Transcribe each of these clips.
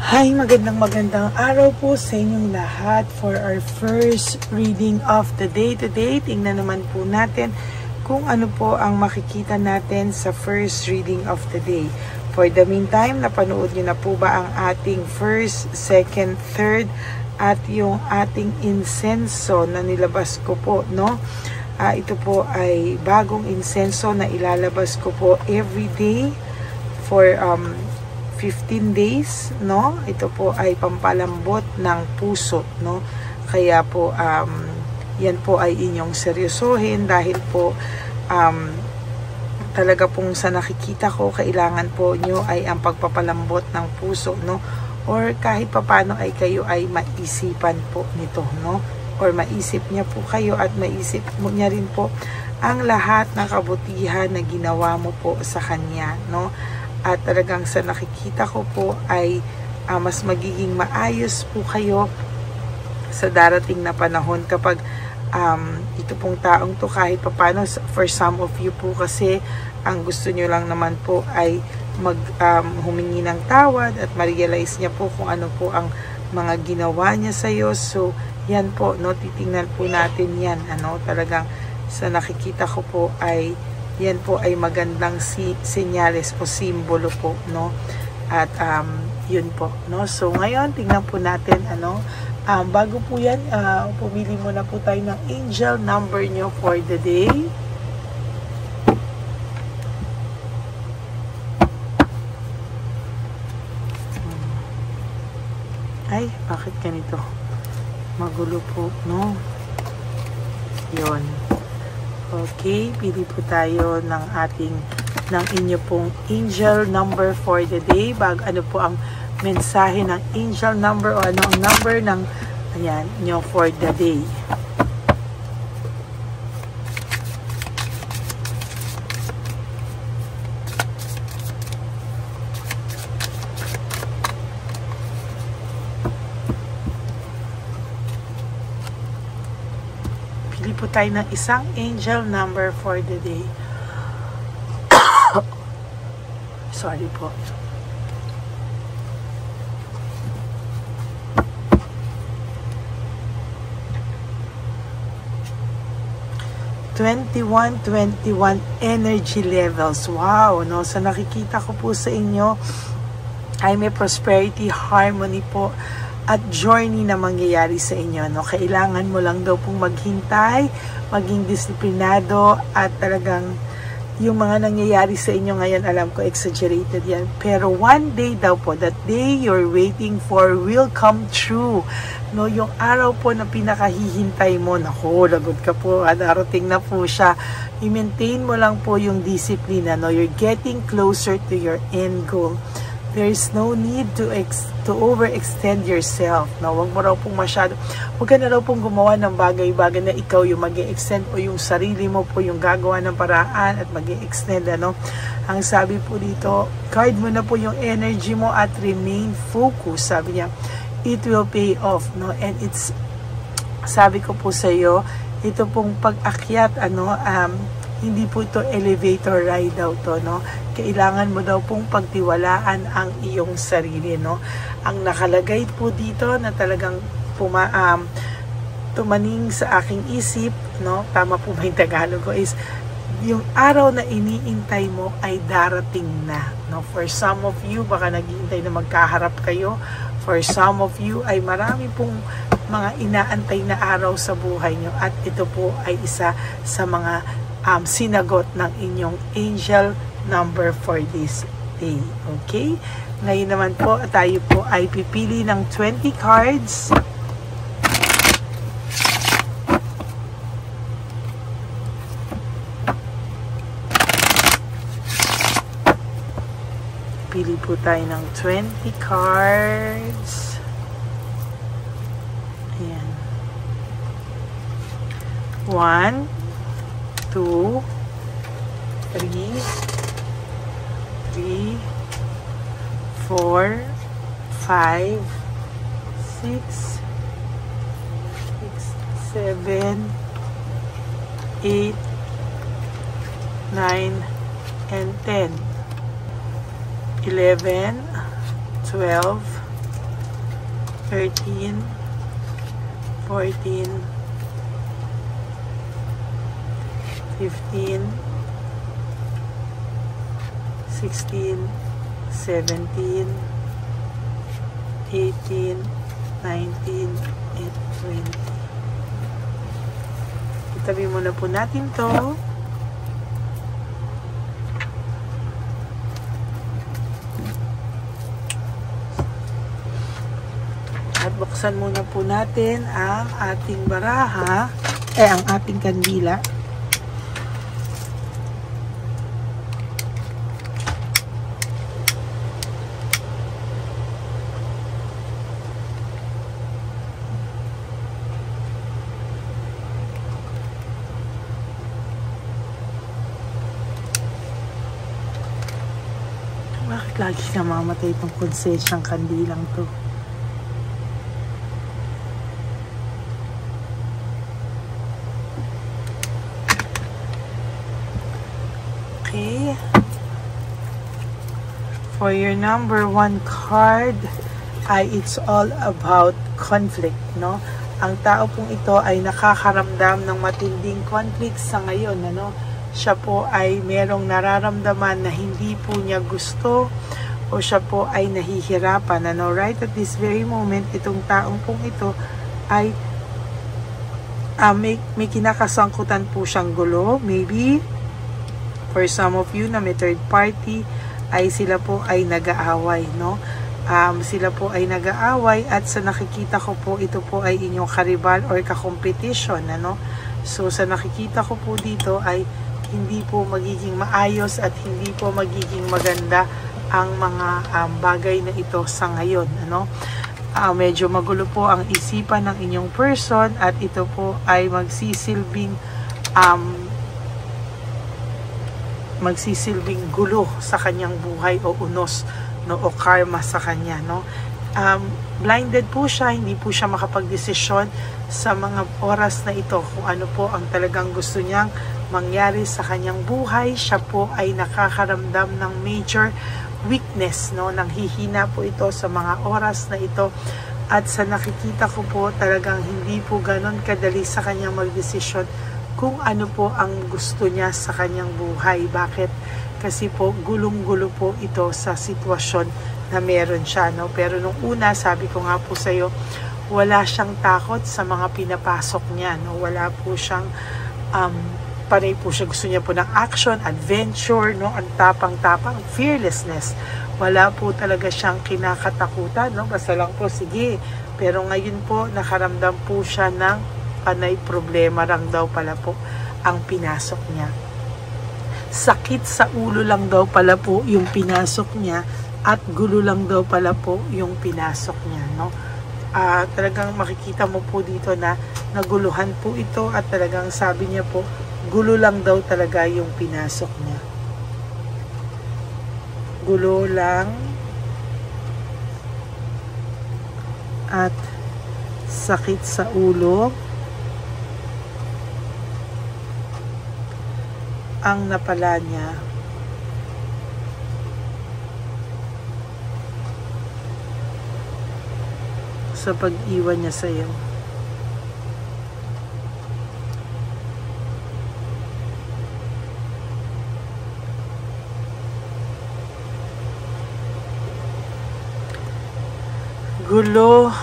Hi, magandang araw po sa inyong lahat for our first reading of the day today. Tingnan naman po natin kung ano po ang makikita natin sa first reading of the day. For the meantime, napanood niyo na po ba ang ating first, second, third at yung ating insenso na nilabas ko po, no? Ito po ay bagong insenso na ilalabas ko po every day for 15 days, no? Ito po ay pampalambot ng puso, no? Kaya po yan po ay inyong seryosohin dahil po talaga pong sa nakikita ko kailangan po nyo ay ang pagpapalambot ng puso, no? Or kahit papano ay kayo ay maisipan po nito, no? Or maisip niya po kayo at maisip mo niya rin po ang lahat ng kabutihan na ginawa mo po sa kanya, no? At talagang sa nakikita ko po ay mas magiging maayos po kayo sa darating na panahon kapag ito pong taong to kahit papano for some of you po kasi ang gusto nyo lang naman po ay humingi ng tawad at ma-realize niya po kung ano po ang mga ginawa niya sa iyo. So yan po, no, titingnan po natin yan, ano, talagang sa nakikita ko po ay yan po ay magandang senyales o simbolo po, no? At yun po, no? So ngayon tingnan po natin ano, bago po yan, pumili muna po tayo ng angel number nyo for the day. Ay, bakit ganito? Magulo po, no? Yun. Okay, pili po tayo ng inyo pong angel number for the day. Ano po ang mensahe ng angel number o ano ang number ng ayan, nyo for the day. Pili po tayo ng isang angel number for the day. Sorry po. #21 energy levels. Wow, no? So nakikita ko po sa inyo ay may prosperity, harmony po at journey na mangyayari sa inyo, no? Kailangan mo lang daw pong maghintay, maging disiplinado at talagang yung mga nangyayari sa inyo ngayon, alam ko exaggerated yan, pero one day daw po, that day you're waiting for will come true, no? Yung araw po na pinakahihintay mo, naku, lagot ka po, darating na po siya. I-maintain mo lang po yung disiplina, no? You're getting closer to your end goal. There's no need to overextend yourself, no? Huwag mo raw pong masyado, huwag ka na raw pong gumawa ng bagay-bagay na ikaw yung mag-e-extend o yung sarili mo po yung gagawa ng paraan at mag-e-extend, ano? Ang sabi po dito, guard mo na po yung energy mo at remain focused. Sabi niya, it will pay off, no? And it's, sabi ko po sa iyo, ito pong pag-akyat, ano, hindi po ito elevator ride daw to, no? Kailangan mo daw pong pagtiwalaan ang iyong sarili, no? Ang nakalagay po dito na talagang tumaning sa aking isip, no? Tama po ba yung Tagalog ko, is yung araw na iniintay mo ay darating na, no? For some of you, baka naghihintay na magkaharap kayo. For some of you, ay marami pong mga inaantay na araw sa buhay nyo at ito po ay isa sa mga sinagot ng inyong angel number for this day. Okay? Ngayon naman po, tayo po ay pipili ng 20 cards. Pili po tayo ng 20 cards. Ayan. 1, 2, 3, 4, 5, 6, 7, 8, 9, and 10. 11, 12, 13, 14, 15, 16, 17, 18, 19, and 20. Itabi muna po natin to. At buksan muna po natin ang ating baraha, ang ating kandila. Bakit lagi namamatay itong konsensyang kandilang to? Okay. For your number 1 card, it's all about conflict, no? Ang tao pong ito ay nakakaramdam ng matinding conflict sa ngayon, ano? Siya po ay merong nararamdaman na hindi po niya gusto o siya po ay nahihirapan, ano? Right at this very moment, itong taong pong ito ay may kinakasangkutan po siyang gulo, maybe. For some of you na may third party, ay sila po ay nag-aaway, no? Sila po ay nag-aaway at sa nakikita ko po, ito po ay inyong karibal or kakompetition, ano? So, sa nakikita ko po dito ay hindi po magiging maayos at hindi po magiging maganda ang mga bagay na ito sa ngayon, ano? Medyo magulo po ang isipan ng inyong person at ito po ay magsisilbing gulo sa kanyang buhay o unos, no, o karma sa kanya, no? Blinded po siya, hindi po siya makapagdesisyon sa mga oras na ito kung ano po ang talagang gusto niyang mangyari sa kanyang buhay. Siya po ay nakakaramdam ng major weakness, no? Nanghihina po ito sa mga oras na ito at sa nakikita ko po talagang hindi po ganon kadali sa kanyang magdesisyon kung ano po ang gusto niya sa kanyang buhay. Bakit? Kasi po gulong-gulo po ito sa sitwasyon na meron siya, no? Pero nung una, sabi ko nga po sa iyo, wala siyang takot sa mga pinapasok niya, no? Wala po siyang panay po siya, gusto niya po ng action, adventure, no? Ang tapang-tapang, fearlessness. Wala po talaga siyang kinakatakutan, no? Basta lang po, sige. Pero ngayon po, nakaramdam po siya ng panay problema lang daw pala po ang pinasok niya. Sakit sa ulo lang daw pala po yung pinasok niya at gulo lang daw pala po yung pinasok niya, no? Talagang makikita mo po dito na naguluhan po ito at talagang sabi niya po, gulo lang daw talaga yung pinasok niya. Gulo lang at sakit sa ulo ang napala niya. Sa pag-iwan niya sa iyo. Gulo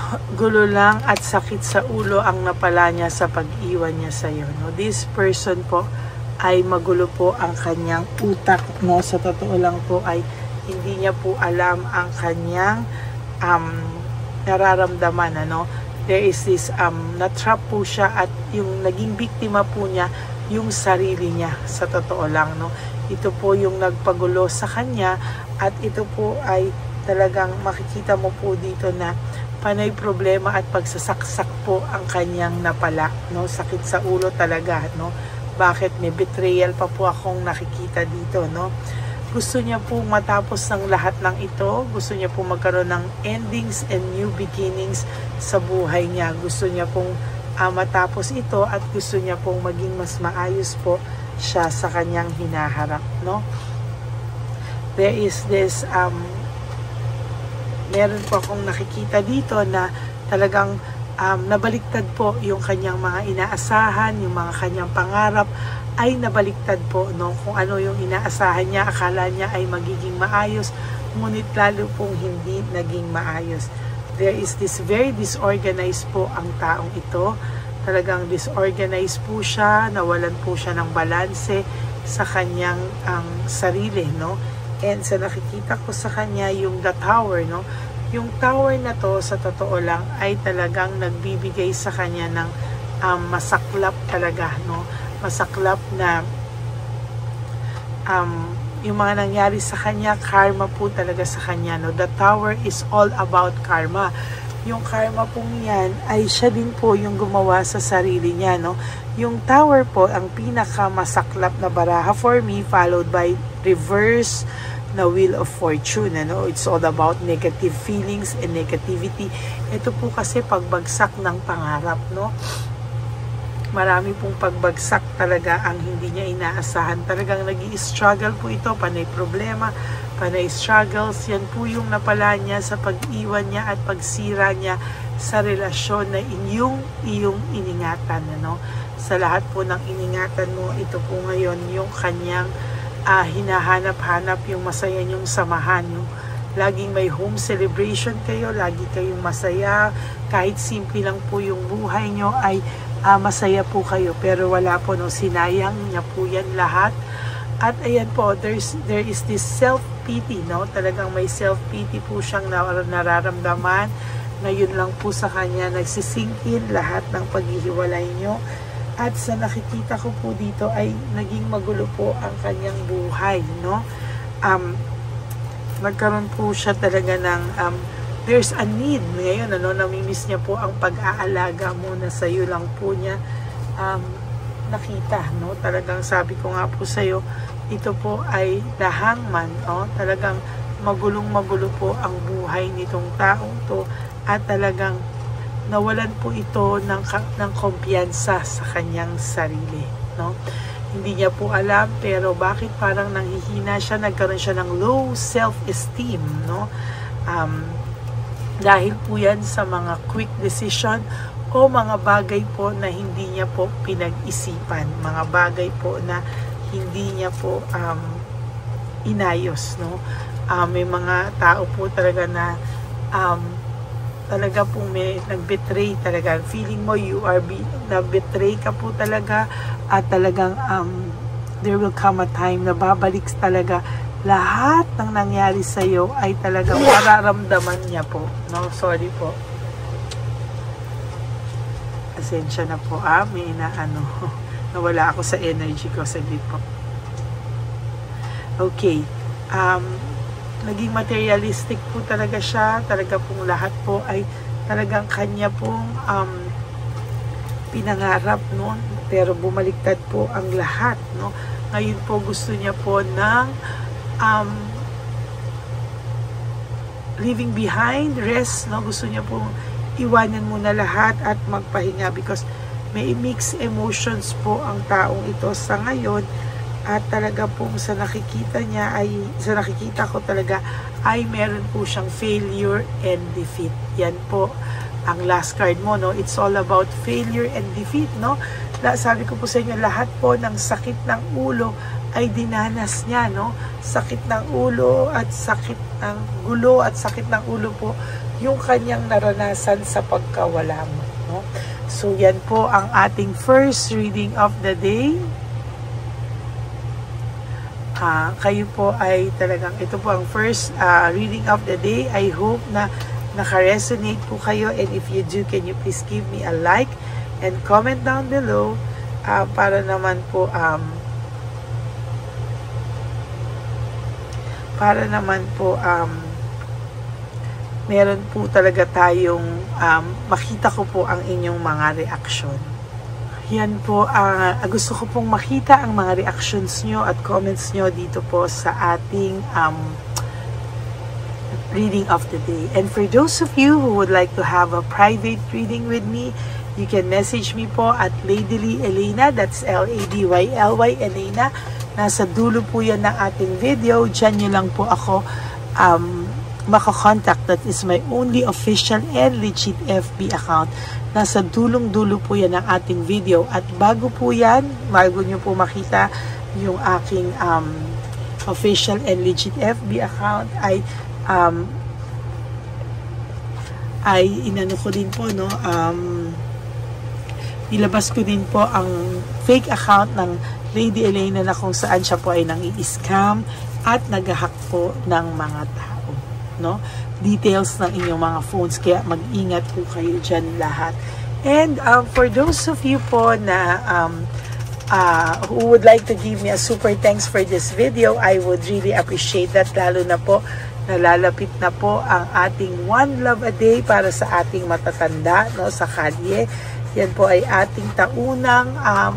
lang at sakit sa ulo ang napala niya sa pag-iwan niya sa iyo, no? This person po ay magulo po ang kanyang utak, no? Sa totoo lang po ay hindi niya po alam ang kanyang nararamdaman, ano? There is this na-trap po siya at yung naging biktima po niya yung sarili niya, sa totoo lang, no? Ito po yung nagpagulo sa kanya at ito po ay talagang makikita mo po dito na panay problema at pagsasaksak po ang kanyang napala, no? Sakit sa ulo talaga, no? Bakit? May betrayal pa po akong nakikita dito, no? Gusto niya po matapos ng lahat ng ito. Gusto niya po magkaroon ng endings and new beginnings sa buhay niya. Gusto niya pong matapos ito at gusto niya pong maging mas maayos po siya sa kanyang hinaharap, no? There is this meron po akong nakikita dito na talagang nabaliktad po yung kanyang mga inaasahan, yung mga kanyang pangarap ay nabaliktad po, no? Kung ano yung inaasahan niya, akala niya ay magiging maayos, ngunit lalo pong hindi naging maayos. There is this very disorganized po ang taong ito. Talagang disorganized po siya, nawalan po siya ng balanse sa kanyang sarili, no? And sa nakikita ko sa kanya yung the tower, no? Yung tower na to, sa totoo lang, ay talagang nagbibigay sa kanya ng masaklap talaga, no? Masaklap na yung mga nangyari sa kanya, karma po talaga sa kanya, no? The tower is all about karma. Yung karma pong yan ay siya din po yung gumawa sa sarili niya, no? Yung tower po ang pinakamasaklap na baraha for me, followed by reverse na wheel of fortune, ano? It's all about negative feelings and negativity. Ito po kasi pagbagsak ng pangarap, no? Marami pong pagbagsak talaga ang hindi niya inaasahan. Talagang nag-i-struggle po ito, panay problema, panay struggles. Yan po yung napala niya sa pag-iwan niya at pagsira niya sa relasyon na iyong iningatan, ano? Sa lahat po ng iningatan mo, ito po ngayon yung kanyang hinahanap-hanap, yung masaya niyong samahan, yung laging may home celebration kayo, lagi kayong masaya, kahit simple lang po yung buhay niyo ay masaya po kayo, pero wala po, no? Sinayang niya po yan lahat. At ayan po, there is this self-pity, no? Talagang may self-pity po siyang nararamdaman. Ngayon lang po sa kanya nagsisingkin lahat ng paghihiwalay nyo. At sa nakikita ko po dito ay naging magulo po ang kanyang buhay, no? Nagkaroon po siya talaga ng there's a need ngayon, ano? Namimiss niya po ang pag-aalaga muna sa iyo lang po niya nakita, no? Talagang sabi ko nga po sa iyo, ito po ay the hangman, oh? Talagang magulong-magulo po ang buhay nitong taong to, at talagang nawalan po ito ng kumpiyansa sa kanyang sarili, no? Hindi niya po alam, pero bakit parang nanghihina siya, nagkaroon siya ng low self-esteem, no? Dahil po yan sa mga quick decision o mga bagay po na hindi niya po pinag-isipan, mga bagay po na hindi niya po inayos, no? May mga tao po talaga na talaga pong may nag-betray talaga. Feeling mo you are na-betray ka po talaga, at talagang there will come a time na babalik talaga lahat ng nangyari sa iyo ay talagang mararamdaman niya po, no? Sorry po. Asensya na po, may nawala ako sa energy ko, saglit po. Okay. Naging materialistic po talaga siya. Talaga pong lahat po ay talagang kanya pong pinangarap, no? Pero bumaliktad po ang lahat, no? Ngayon po gusto niya po ng leaving behind, rest, no? Gusto niya pong iwanan muna lahat at magpahinga, because may mixed emotions po ang taong ito sa ngayon. At talaga pong sa nakikita ko talaga ay meron po siyang failure and defeat. Yan po ang last card mo, no? It's all about failure and defeat, no? Sabi ko po sa inyo, lahat po ng sakit ng ulo ay dinanas niya, no? Sakit ng ulo at sakit ng gulo at sakit ng ulo po yung kanyang naranasan sa pagkawala mo, no? So yan po ang ating first reading of the day. Kayo po ay talagang, ito po ang first reading of the day. I hope na naka-resonate po kayo, and if you do, can you please give me a like and comment down below para naman po meron po talaga tayong makita ko po ang inyong mga reaksyon. Yan po, gusto ko pong makita ang mga reactions nyo at comments nyo dito po sa ating reading of the day. And for those of you who would like to have a private reading with me, you can message me po at Ladyly Elena, that's Ladyly Elena. Nasa dulo po yan ng ating video. Diyan nyo lang po ako makakontakt. That is my only official and legit FB account. Nasa dulong-dulo po yan ang ating video. At bago po yan, bago nyo po makita yung aking official and legit FB account, ay inano ko din po, no, nilabas ko din po ang fake account ng Lady Elena na kung saan siya po ay nang-i-scam at nag-hack po ng mga tao, no? Details ng inyong mga phones, kaya mag-ingat po kayo dyan lahat. And for those of you po na who would like to give me a super thanks for this video, I would really appreciate that, lalo na po nalalapit na po ang ating One Love a Day para sa ating matatanda, no, sa kalye. Yan po ay ating taunang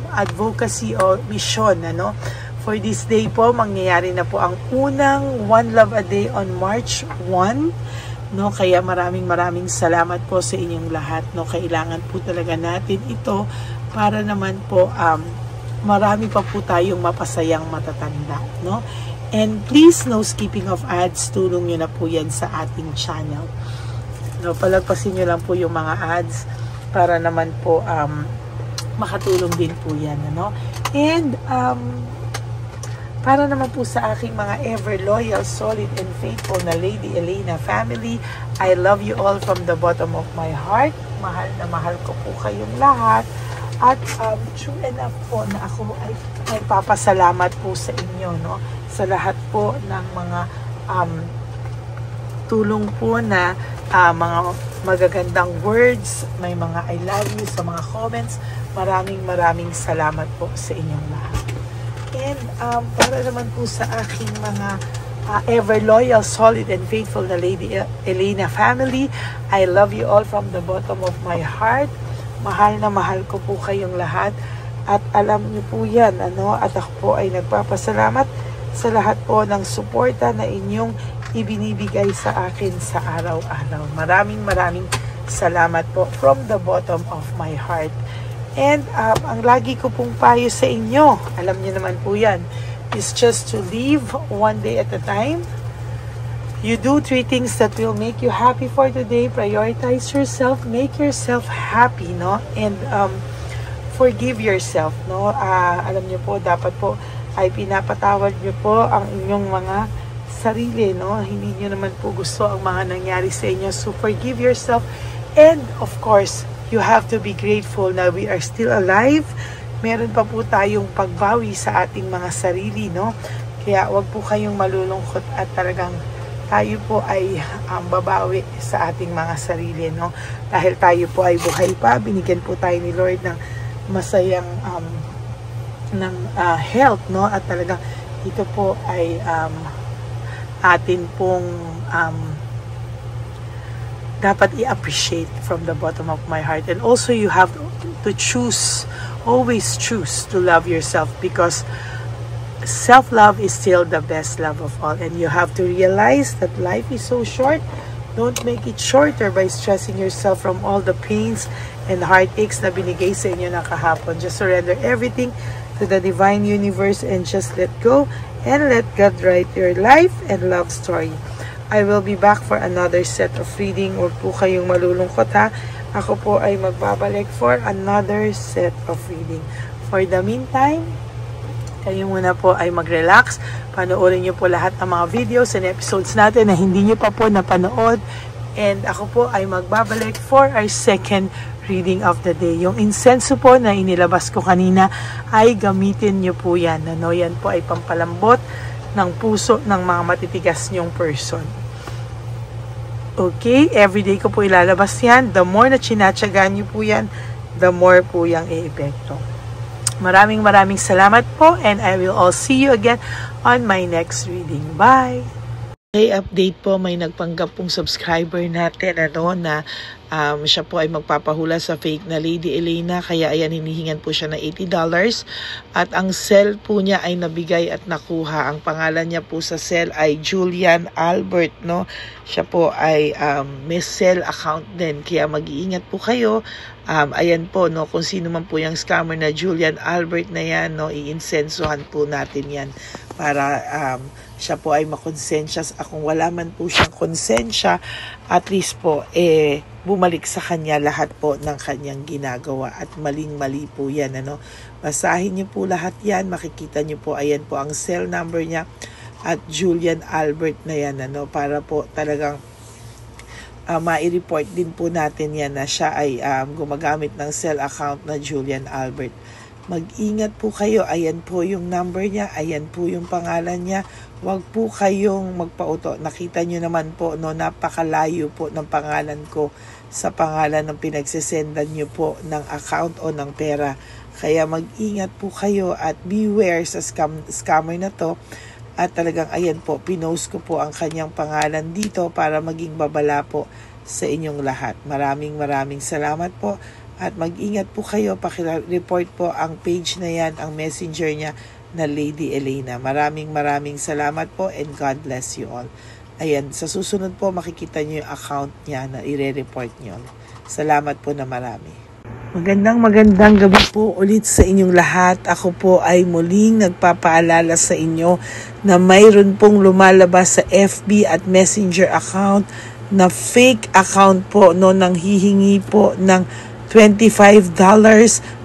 advocacy o mission, ano. For this day po, mangyayari na po ang unang One Love a Day on March 1, no. Kaya maraming salamat po sa inyong lahat, no. Kailangan po talaga natin ito para naman po marami pa po tayong mapasayang matatanda, no. And please, no skipping of ads. Tulong nyo na po yan sa ating channel. No, palagpasin nyo lang po yung mga ads para naman po makatulong din po yan. Ano? And para naman po sa aking mga ever loyal, solid, and faithful na Lady Elena family, I love you all from the bottom of my heart. Mahal na mahal ko po kayong lahat. At true enough po na ako ay nagpapasalamat po sa inyo, no? Sa lahat po ng mga tulong po na mga magagandang words, may mga I love you sa mga comments. Maraming salamat po sa inyong lahat. And para naman po sa aking mga ever loyal, solid, and faithful na Lady Elena family, I love you all from the bottom of my heart. Mahal na mahal ko po kayong lahat. At alam niyo po yan, ano? At ako po ay nagpapasalamat sa lahat po ng suporta na inyong ibinibigay sa akin sa araw-araw. Maraming salamat po from the bottom of my heart. And ang lagi ko pong payo sa inyo, alam niyo naman po yan, is just to live one day at a time. You do 3 things that will make you happy for today. Prioritize yourself, make yourself happy, no? And forgive yourself, no? Alam niyo po, dapat po ay pinapatawad niyo po ang inyong mga sarili, no? Hindi niyo naman po gusto ang mga nangyari sa inyo. So forgive yourself. And of course, you have to be grateful na we are still alive. Meron pa po tayong pagbawi sa ating mga sarili, no? Kaya wag po kayong malulungkot at talagang tayo po ay babawi sa ating mga sarili, no? Dahil tayo po ay buhay pa, binigyan po tayo ni Lord ng masayang health, no? At talagang ito po ay atin pong dapat i-appreciate from the bottom of my heart. And also you have to choose, always choose to love yourself, because self-love is still the best love of all. And you have to realize that life is so short. Don't make it shorter by stressing yourself from all the pains and heartaches na binigay sa inyo na kahapon. Just surrender everything to the divine universe and just let go and let God write your life and love story. I will be back for another set of reading. Huwag po kayong malulungkot, ha. Ako po ay magbabalik for another set of reading. For the meantime, kayo muna po ay mag-relax. Panoorin nyo po lahat ng mga videos and episodes natin na hindi nyo pa po napanood. And ako po ay magbabalik for our second reading of the day. Yung insenso po na inilabas ko kanina ay gamitin nyo po yan. Ano? Yan po ay pampalambot ng puso ng mga matitigas nyong person. Okay? Everyday ko po ilalabas yan. The more na chinatsagaan nyo po yan, the more po yung i-epekto. Maraming salamat po, and I will all see you again on my next reading. Bye! Okay, update po, may nagpanggap pong subscriber natin na siya po ay magpapahula sa fake na Lady Elena, kaya ayan, hinihingan po siya ng $80 at ang cell po niya ay nabigay at nakuha. Ang pangalan niya po sa cell ay Julian Albert, no? Siya po ay may cell account din, kaya mag-iingat po kayo. Ayan po, no, kung sino man po yung scammer na Julian Albert na yan, no, i-insensuhan po natin yan. para siya po ay makonsensya. Kung wala man po siyang konsensya, at least po bumalik sa kanya lahat po ng kanyang ginagawa, at maling-mali po yan. Basahin niyo po lahat yan, makikita niyo po, ayan po ang cell number niya at Julian Albert na yan, para po talagang ma-report din po natin yan na siya ay gumagamit ng cell account na Julian Albert. Mag-ingat po kayo, ayan po yung number niya, ayan po yung pangalan niya. Huwag po kayong magpauto. Nakita nyo naman po, napakalayo po ng pangalan ko sa pangalan ng pinagsesendan nyo po ng account o ng pera. Kaya mag-ingat po kayo at beware sa scammer na to. At talagang ayan po, pinost ko po ang kanyang pangalan dito para maging babala po sa inyong lahat. Maraming salamat po. At mag-ingat po kayo, paki-report po ang page na yan, ang messenger niya na Lady Elena. Maraming salamat po and God bless you all. Ayan, sa susunod po makikita niyo yung account niya na i-report niyo. Salamat po na marami. Magandang gabi po ulit sa inyong lahat. Ako po ay muling nagpapaalala sa inyo na mayroon pong lumalabas sa FB at Messenger account na fake account po, nang hihingi po ng $25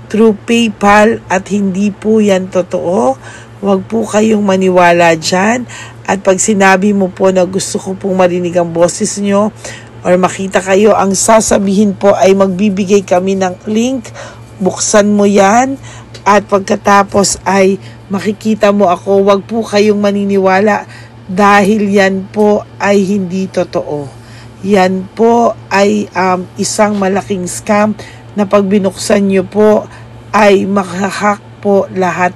through PayPal, at hindi po yan totoo. Huwag po kayong maniwala dyan. At pag sinabi mo po na gusto ko pong marinig ang boses nyo or makita kayo, ang sasabihin po ay magbibigay kami ng link, buksan mo yan, at pagkatapos ay makikita mo ako. Huwag po kayong maniniwala dahil yan po ay hindi totoo. Yan po ay isang malaking scam na pag binuksan nyo po ay mahahack po lahat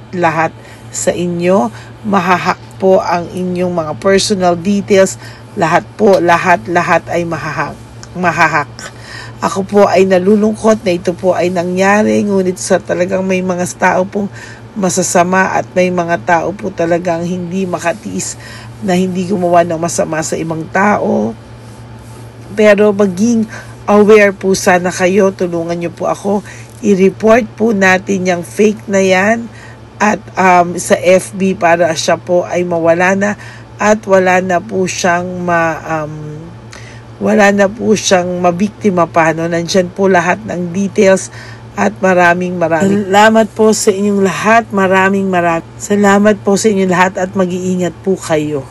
sa inyo. Mahahack po ang inyong mga personal details. Lahat ay mahahack. Ako po ay nalulungkot na ito po ay nangyari, ngunit sa talagang may mga tao pong masasama at may mga tao po talagang hindi makatiis na hindi gumawa ng masama sa ibang tao. Pero maging aware po sana kayo, tulungan niyo po ako, i-report po natin yung fake na yan at sa FB para siya po ay mawala na at wala na po siyang mabiktima pa. Nandyan po lahat ng details at maraming salamat po sa inyong lahat. Maraming salamat po sa inyong lahat at mag-iingat po kayo.